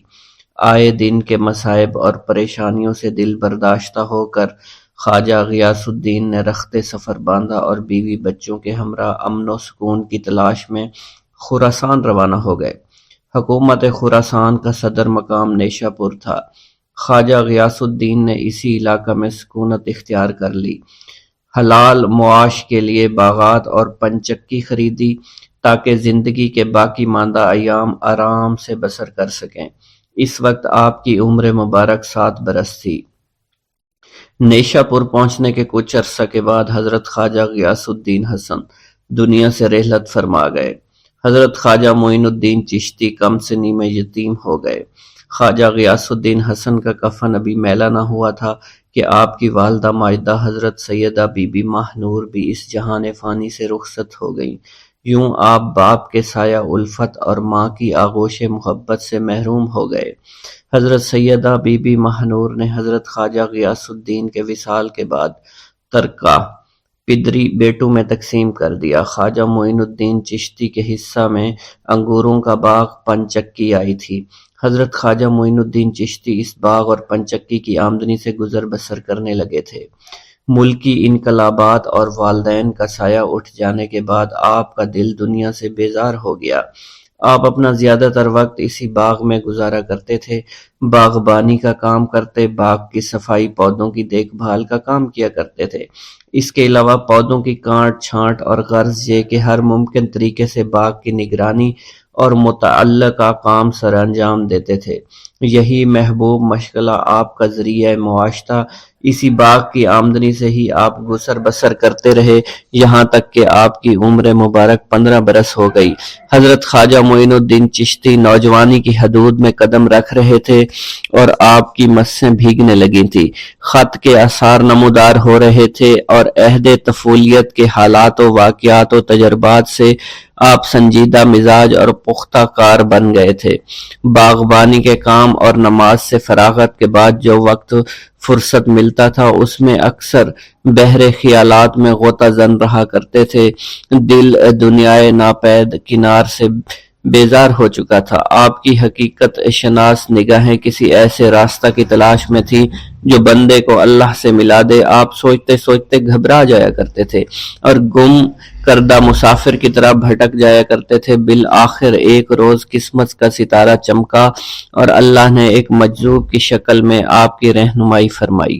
آئے دن کے مصائب اور پریشانیوں سے دل برداشتہ ہو کر خواجہ غیاث الدین نے رخت سفر باندھا اور بیوی بچوں کے ہمراہ امن و سکون کی تلاش میں خراسان روانہ ہو گئے۔ حکومت خراسان کا صدر مقام نیشا پور تھا۔ خواجہ غیاث الدین نے اسی علاقہ میں سکونت اختیار کر لی، حلال معاش کے لیے باغات اور پنچکی خریدی تاکہ زندگی کے باقی ماندہ ایام آرام سے بسر کر سکیں۔ اس وقت آپ کی عمر مبارک 7 برس تھی۔ نیشا پور پہنچنے کے کچھ عرصہ کے بعد حضرت خواجہ غیاث الدین حسن دنیا سے رحلت فرما گئے۔ حضرت خواجہ معین الدین چشتی کم سنی میں یتیم ہو گئے۔ خواجہ غیاث الدین حسن کا کفن ابھی میلا نہ ہوا تھا کہ آپ کی والدہ ماجدہ حضرت سیدہ بی بی ماہ نور بھی اس جہان فانی سے رخصت ہو گئیں۔ یوں آپ باپ کے سایہ الفت اور ماں کی آغوش محبت سے محروم ہو گئے۔ حضرت سیدہ بی بی ماہ نور نے حضرت خواجہ غیاث الدین کے وصال کے بعد ترکہ پدری بیٹوں میں تقسیم کر دیا۔ خواجہ معین الدین چشتی کے حصہ میں انگوروں کا باغ پنچکی آئی تھی۔ حضرت خواجہ معین الدین چشتی اس باغ اور پنچکی کی آمدنی سے گزر بسر کرنے لگے تھے۔ ملکی انقلابات اور والدین کا سایہ اٹھ جانے کے بعد آپ کا دل دنیا سے بیزار ہو گیا۔ آپ اپنا زیادہ تر وقت اسی باغ میں گزارا کرتے تھے۔ باغبانی کا کام کرتے، باغ کی صفائی، پودوں کی دیکھ بھال کا کام کیا کرتے تھے۔ اس کے علاوہ پودوں کی کاٹ چھانٹ اور غرض یہ کہ ہر ممکن طریقے سے باغ کی نگرانی اور متعلقہ کام سر انجام دیتے تھے۔ یہی محبوب مشغلہ آپ کا ذریعہ معاش تھا۔ اسی باغ کی آمدنی سے ہی آپ گزر بسر کرتے رہے، یہاں تک کہ آپ کی عمر مبارک 15 برس ہو گئی۔ حضرت خواجہ معین الدین چشتی نوجوانی کی حدود میں قدم رکھ رہے تھے اور آپ کی مسیں بھیگنے لگی تھیں۔ خط کے آثار نمودار ہو رہے تھے اور عہد طفولیت کے حالات و واقعات و تجربات سے آپ سنجیدہ مزاج اور پختہ کار بن گئے تھے۔ باغبانی کے کام اور نماز سے فراغت کے بعد جو وقت فرصت ملتا تھا اس میں اکثر بحر خیالات میں غوطہ زن رہا کرتے تھے۔ دل دنیائے ناپید کنار سے بیزار ہو چکا تھا۔ آپ کی حقیقت شناس نگاہیں کسی ایسے راستہ کی تلاش میں تھی جو بندے کو اللہ سے ملا دے۔ آپ سوچتے سوچتے گھبرا جایا کرتے تھے اور گم کردہ مسافر کی طرح بھٹک جایا کرتے تھے۔ بالآخر ایک روز قسمت کا ستارہ چمکا اور اللہ نے ایک مجذوب کی شکل میں آپ کی رہنمائی فرمائی۔